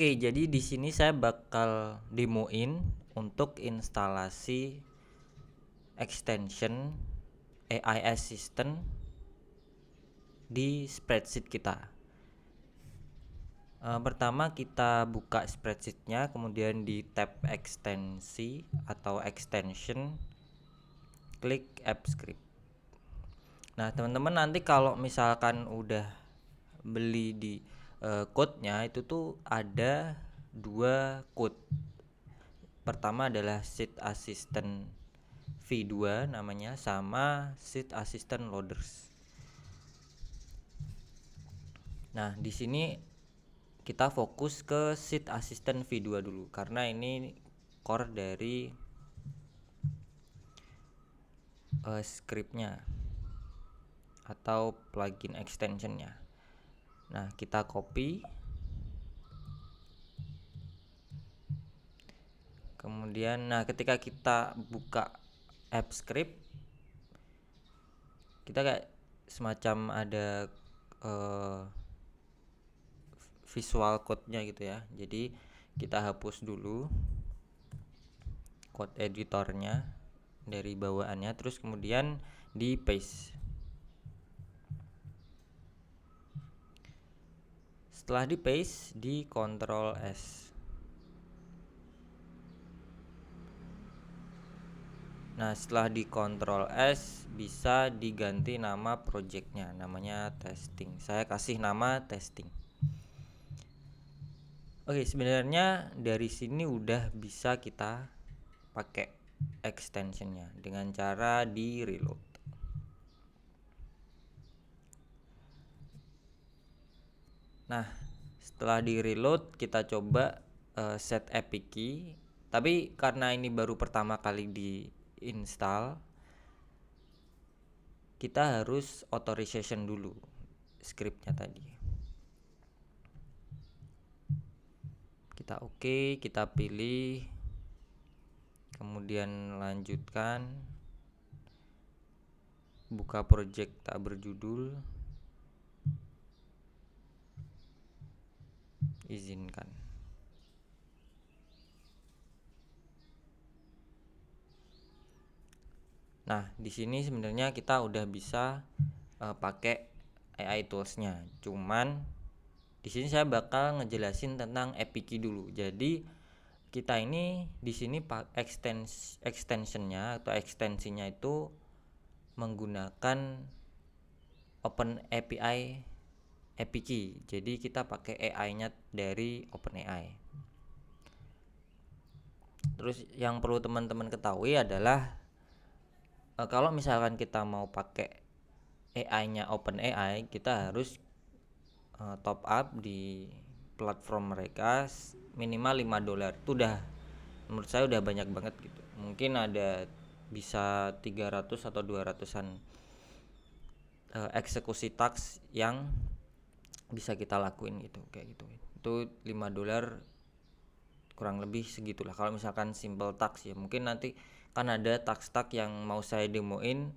Oke, jadi di sini saya bakal demoin untuk instalasi extension AI Assistant di spreadsheet kita. Pertama kita buka spreadsheetnya, kemudian di tab ekstensi atau extension, klik app script. Nah teman-teman nanti kalau misalkan udah beli di code-nya itu tuh ada dua code. Pertama adalah Sheet Assistant V2 namanya, sama Sheet Assistant Loaders. Nah di sini kita fokus ke Sheet Assistant V2 dulu karena ini core dari scriptnya atau plugin extensionnya. Nah kita copy, kemudian ketika kita buka app script kita kayak semacam ada visual code-nya gitu ya. Jadi kita hapus dulu code editornya dari bawaannya, terus kemudian di paste. Setelah di paste, di Ctrl S. Nah setelah di Ctrl S bisa diganti nama projectnya, namanya testing. Saya kasih nama testing. Oke, sebenarnya dari sini udah bisa kita pakai extensionnya dengan cara di reload. Nah setelah di reload kita coba set API key, tapi karena ini baru pertama kali di install kita harus authorization dulu scriptnya tadi. Kita oke, kita pilih, kemudian lanjutkan, buka project tak berjudul, izinkan. Nah di sini sebenarnya kita udah bisa pakai AI toolsnya, cuman di sini saya bakal ngejelasin tentang API key dulu. Jadi kita ini di sini extensionnya atau ekstensinya itu menggunakan Open API API key. Jadi kita pakai AI-nya dari OpenAI. Terus yang perlu teman-teman ketahui adalah kalau misalkan kita mau pakai AI-nya OpenAI, kita harus top up di platform mereka minimal $5. Itu udah menurut saya udah banyak banget gitu. Mungkin ada bisa 300 atau 200-an eksekusi task yang bisa kita lakuin gitu, kayak gitu. Itu $5 kurang lebih segitulah kalau misalkan simple task ya. Mungkin nanti kan ada task yang mau saya demoin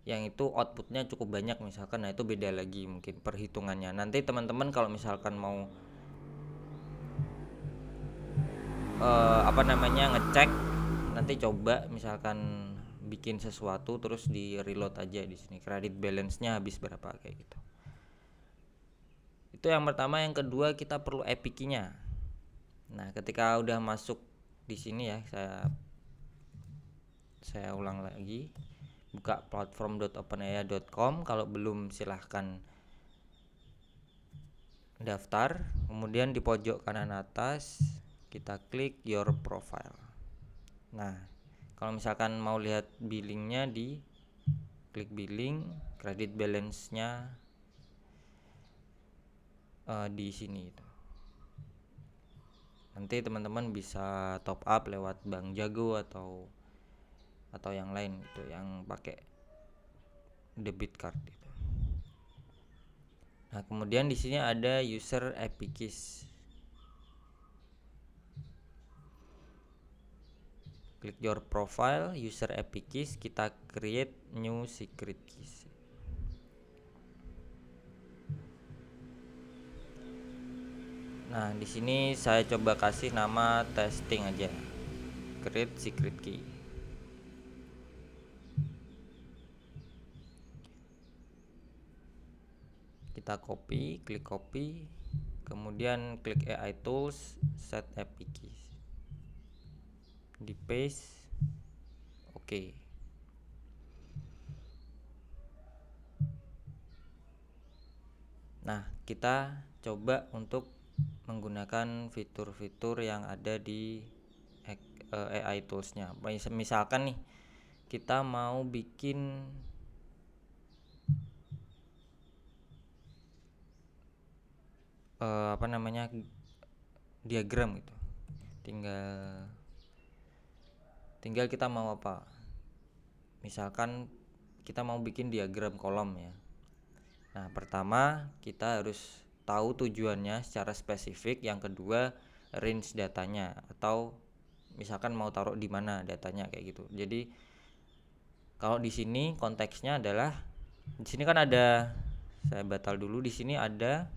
yang itu outputnya cukup banyak misalkan, nah itu beda lagi mungkin perhitungannya. Nanti teman-teman kalau misalkan mau ngecek, nanti coba misalkan bikin sesuatu terus di reload aja di sini credit balance-nya habis berapa kayak gitu. Itu yang pertama. Yang kedua kita perlu API key-nya. Nah ketika udah masuk di sini ya, saya ulang lagi, buka platform.openai.com. Kalau belum silahkan daftar, kemudian di pojok kanan atas kita klik your profile. Nah kalau misalkan mau lihat billingnya, di klik billing, credit balance-nya di sini itu. Nanti teman-teman bisa top up lewat Bank Jago atau yang lain gitu, yang pakai debit card itu. Nah kemudian di sini ada user API keys. Klik your profile, user API keys, kita create new secret keys. Nah, di sini saya coba kasih nama testing aja. Create secret key. Kita klik copy, kemudian klik AI tools, set API keys, di paste. Oke. Nah, kita coba untuk menggunakan fitur-fitur yang ada di AI toolsnya. Misalkan nih, kita mau bikin diagram gitu. Tinggal kita mau apa? Misalkan kita mau bikin diagram kolom ya. Nah, pertama kita harus tahu tujuannya secara spesifik. Yang kedua, range datanya, atau misalkan mau taruh di mana datanya kayak gitu. Jadi kalau di sini konteksnya adalah, di sini kan ada, saya batal dulu, di sini ada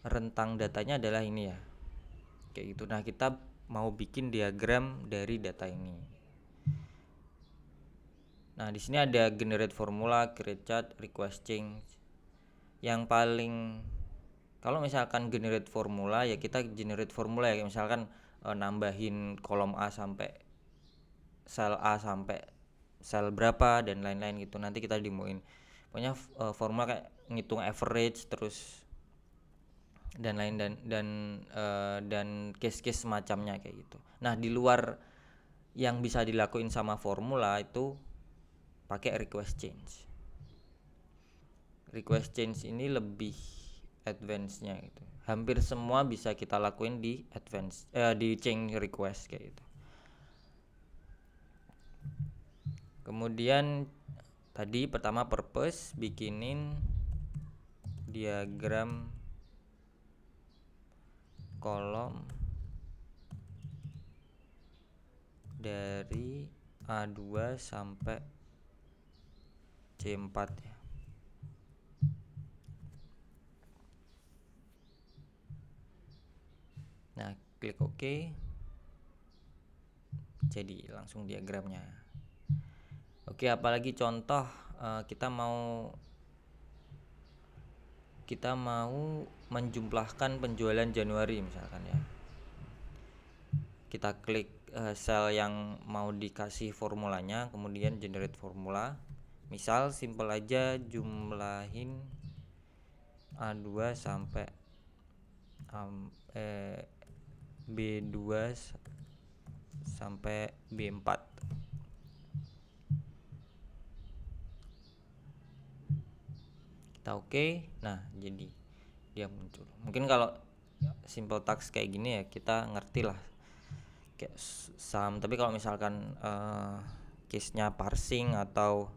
rentang datanya adalah ini ya. Kayak gitu. Nah, kita mau bikin diagram dari data ini. Nah, di sini ada generate formula, create chart, request change. Yang paling, kalau misalkan generate formula ya kita generate formula ya, misalkan nambahin kolom A sampai sel A sampai sel berapa dan lain-lain gitu. Nanti kita demoin. Pokoknya formula kayak ngitung average terus dan lain dan case-case semacamnya kayak gitu. Nah, di luar yang bisa dilakuin sama formula itu pakai request change. Request change ini lebih advance-nya gitu. Hampir semua bisa kita lakuin di advance, di change request kayak gitu. Kemudian tadi pertama purpose, bikinin diagram kolom dari A2 sampai C4 ya. Nah, klik OK. Jadi langsung diagramnya. Oke, apalagi contoh kita mau menjumlahkan penjualan Januari misalkan ya. Kita klik sel yang mau dikasih formulanya, kemudian generate formula. Misal simple aja, jumlahin A2 sampai B2 sampai B4. Kita oke. Nah, jadi dia muncul. Mungkin kalau simple text kayak gini ya kita ngerti lah kayak sum, tapi kalau misalkan case-nya parsing atau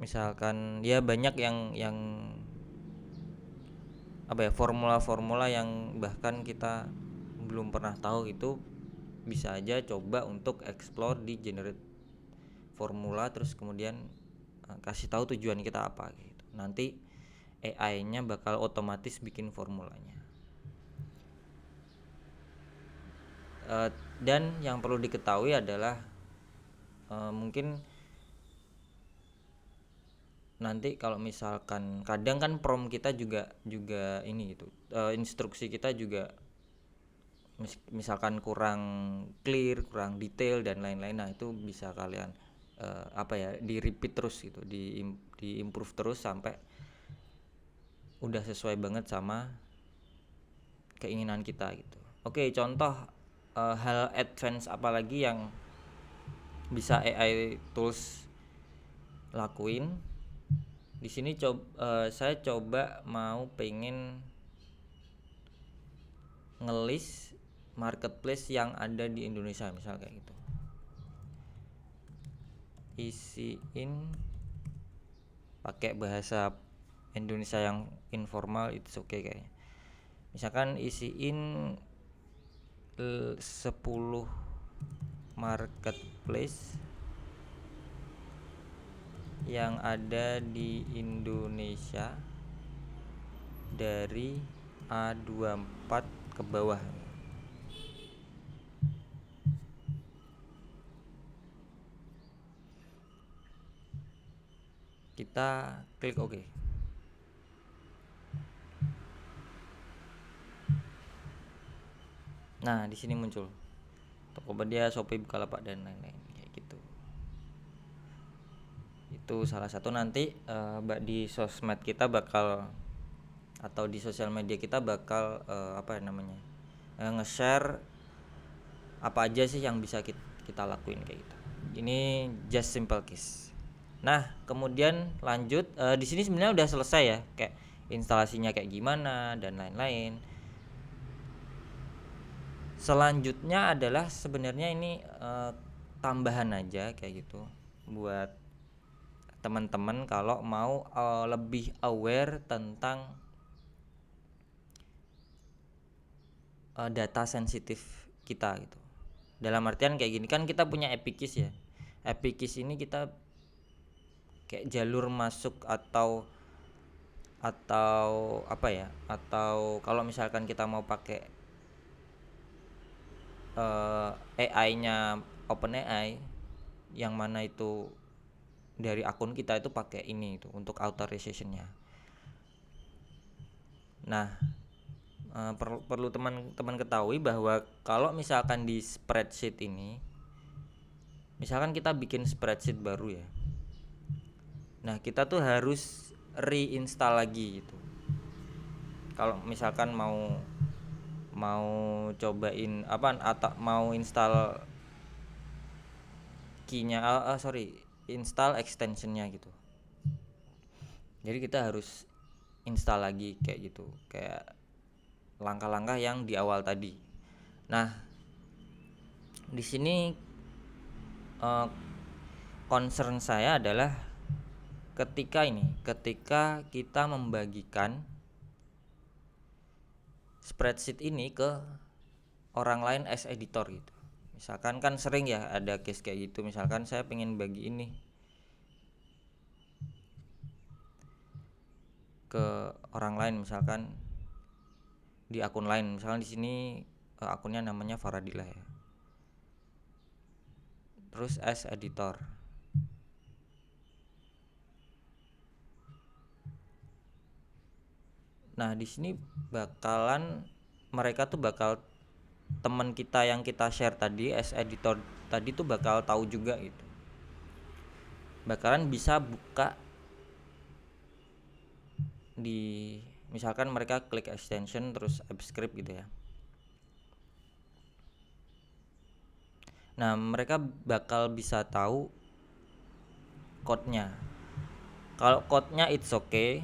misalkan ya banyak yang apa ya, formula-formula yang bahkan kita belum pernah tahu, itu bisa aja coba untuk explore di generate formula, terus kemudian kasih tahu tujuan kita apa gitu. Nanti AI-nya bakal otomatis bikin formulanya. Dan yang perlu diketahui adalah mungkin nanti kalau misalkan kadang kan prompt kita juga ini gitu, instruksi kita juga misalkan kurang clear, kurang detail dan lain-lain. Nah, itu bisa kalian di repeat terus gitu, di improve terus sampai udah sesuai banget sama keinginan kita gitu. Oke, contoh hal advance apalagi yang bisa AI tools lakuin. Di sini saya coba mau pengen ngelis marketplace yang ada di Indonesia misal kayak gitu. Isiin pakai bahasa Indonesia yang informal, itu oke kayaknya. Misalkan isiin 10 marketplace yang ada di Indonesia dari A24 ke bawah. Kita klik OK. Nah, di sini muncul Tokopedia, Shopee, Bukalapak dan lain-lain kayak gitu. Itu salah satu nanti di sosmed kita bakal atau di sosial media kita bakal nge-share apa aja sih yang bisa kita lakuin kayak gitu. Ini just simple case. Nah, kemudian lanjut di sini sebenarnya udah selesai ya, kayak instalasinya kayak gimana dan lain-lain. Selanjutnya adalah sebenarnya ini tambahan aja kayak gitu buat teman-teman kalau mau lebih aware tentang data sensitif kita gitu. Dalam artian kayak gini, kan kita punya Epikis ya. Epikis ini kita kayak jalur masuk atau apa ya? Atau kalau misalkan kita mau pakai AI-nya OpenAI yang mana itu dari akun kita itu pakai ini itu untuk authorization-nya. Nah, perlu teman-teman ketahui bahwa kalau misalkan di spreadsheet ini, misalkan kita bikin spreadsheet baru ya, nah kita tuh harus reinstall lagi gitu. Kalau misalkan mau cobain atau mau install key-nya install extension-nya gitu. Jadi kita harus install lagi kayak gitu, kayak langkah-langkah yang di awal tadi. Nah, di sini concern saya adalah ketika kita membagikan spreadsheet ini ke orang lain as editor gitu. Misalkan kan sering ya ada case kayak gitu, misalkan saya pengen bagi ini ke orang lain, misalkan di akun lain, misalkan di sini akunnya namanya Faradillah ya, terus as editor. Nah, di sini mereka tuh bakal teman kita yang kita share tadi as editor tadi tuh bakal tahu juga gitu. Bakalan bisa buka di misalkan mereka klik extension terus AppScript gitu ya. Nah, mereka bakal bisa tahu code-nya. Kalau code-nya it's okay,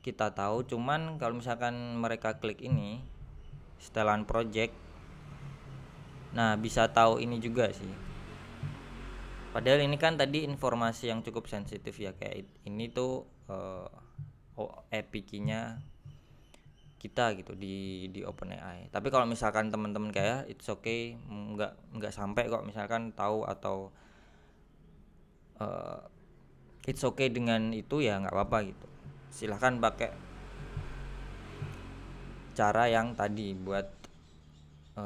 kita tahu, cuman kalau misalkan mereka klik ini setelan project, nah bisa tahu ini juga sih, padahal ini kan tadi informasi yang cukup sensitif ya, kayak ini tuh API-nya kita gitu di OpenAI. Tapi kalau misalkan teman-teman kayak it's okay, nggak sampai kok misalkan tahu atau it's okay dengan itu ya nggak apa-apa gitu, silahkan pakai cara yang tadi buat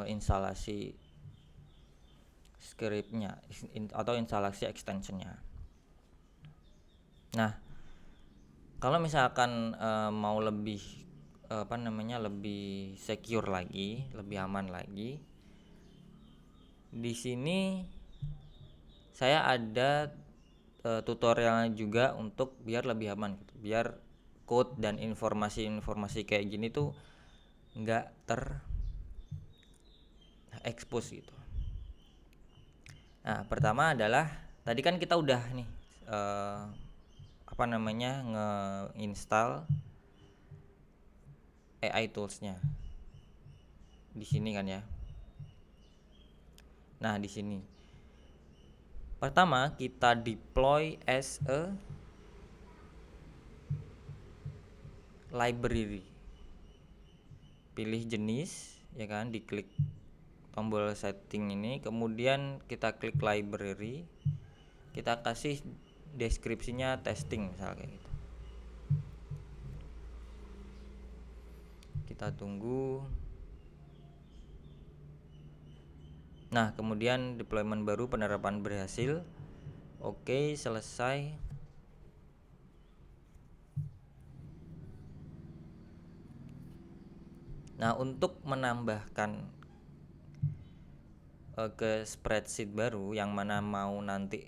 instalasi scriptnya atau instalasi extensionnya. Nah, kalau misalkan mau lebih lebih secure lagi, lebih aman lagi, di sini saya ada tutorialnya juga untuk biar lebih aman gitu, biar code dan informasi kayak gini tuh nggak expose gitu. Nah, pertama adalah tadi kan kita udah nih nge-install AI toolsnya di sini kan ya. Nah, di sini pertama kita deploy as a library. Pilih jenis ya kan, diklik tombol setting ini, kemudian kita klik library, kita kasih deskripsinya testing misalnya kayak gitu. Kita tunggu. Nah, kemudian deployment baru penerapan berhasil. Oke, selesai. Nah, untuk menambahkan ke spreadsheet baru yang mana mau nanti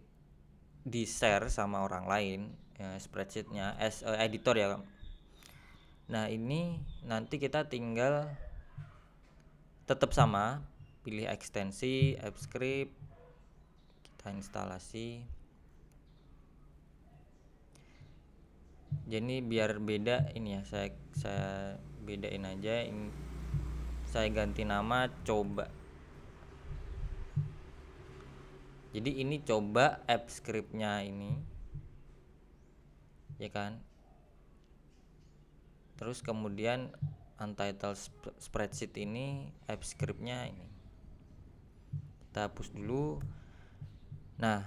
di share sama orang lain, ya, spreadsheetnya editor ya. Nah, ini nanti kita tinggal tetap sama, pilih ekstensi AppScript, kita instalasi. Jadi biar beda ini ya, saya bedain aja ini, saya ganti nama coba. Jadi ini coba AppScript-nya ini, ya kan. Terus kemudian untitled spreadsheet ini AppScript-nya ini. Kita hapus dulu. Nah,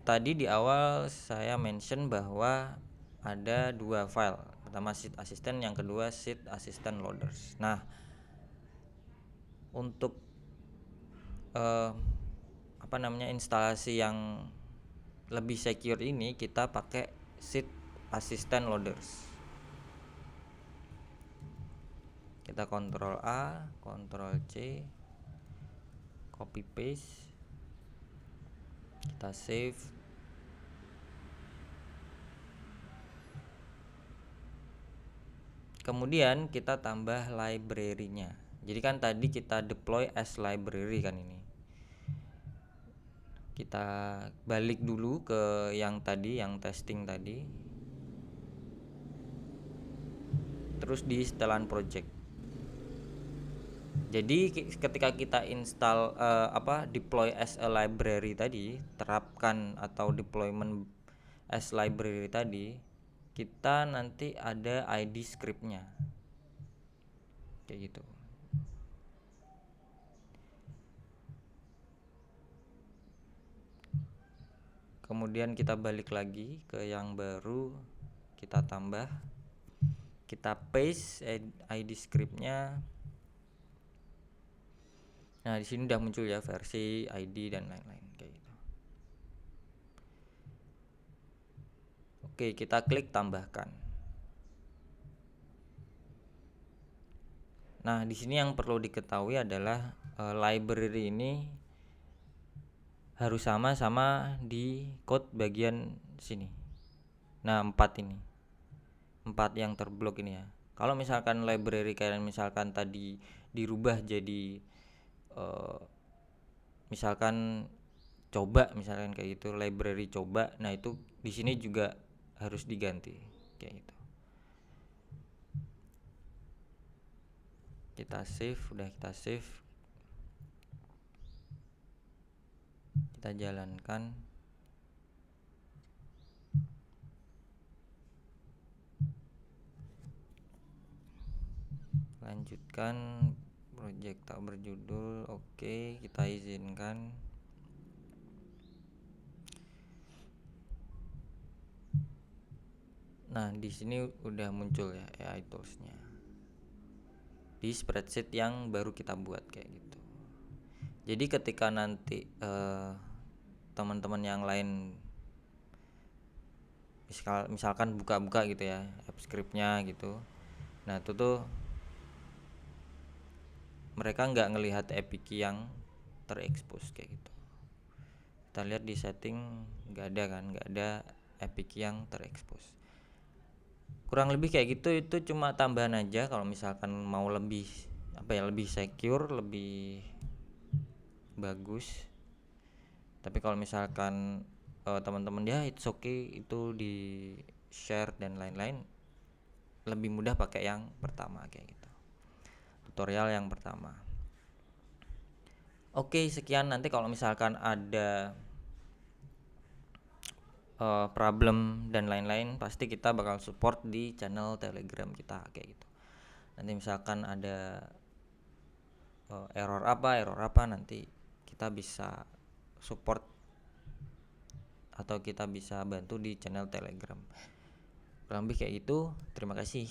tadi di awal saya mention bahwa ada 2 file. Pertama sheet assistant, yang kedua sheet assistant loaders. Nah, untuk instalasi yang lebih secure ini kita pakai sheet assistant loaders. Kita Ctrl A, Ctrl C, copy paste, kita save. Kemudian kita tambah library-nya. Jadi kan tadi kita deploy as library kan ini. Kita balik dulu ke yang tadi, yang testing tadi. Terus di setelan project. Jadi ketika kita install deploy as a library tadi, terapkan atau deployment as library tadi, kita nanti ada ID scriptnya. Kayak gitu. Kemudian kita balik lagi ke yang baru, kita tambah, kita paste ID scriptnya. Nah, di sini udah muncul ya versi, ID dan lain-lain kayak gitu. Oke, kita klik tambahkan. Nah, di sini yang perlu diketahui adalah library ini harus sama di code bagian sini. Nah, 4 ini. 4 yang terblok ini ya. Kalau misalkan library kayak misalkan tadi dirubah jadi misalkan coba, misalkan kayak gitu, library coba. Nah, itu di sini juga harus diganti kayak gitu. Kita save, udah kita save. Kita jalankan. Lanjutkan project tak berjudul. Oke, kita izinkan. Nah, di sini udah muncul ya AI tools-nya di spreadsheet yang baru kita buat kayak gitu. Jadi ketika nanti teman-teman yang lain misalkan buka-buka gitu ya AppScript-nya gitu, nah itu tuh mereka nggak ngelihat API key yang terekspos kayak gitu. Kita lihat di setting nggak ada API key yang terekspos. Kurang lebih kayak gitu, itu cuma tambahan aja kalau misalkan mau lebih lebih secure, lebih bagus. Tapi kalau misalkan teman-teman ya it's okay itu di share dan lain-lain, lebih mudah pakai yang pertama kayak gitu, tutorial yang pertama. Oke, sekian. Nanti kalau misalkan ada problem dan lain-lain, pasti kita bakal support di channel Telegram kita kayak gitu. Nanti misalkan ada error apa nanti kita bisa support atau kita bisa bantu di channel Telegram. Kurang lebih kayak gitu. Terima kasih.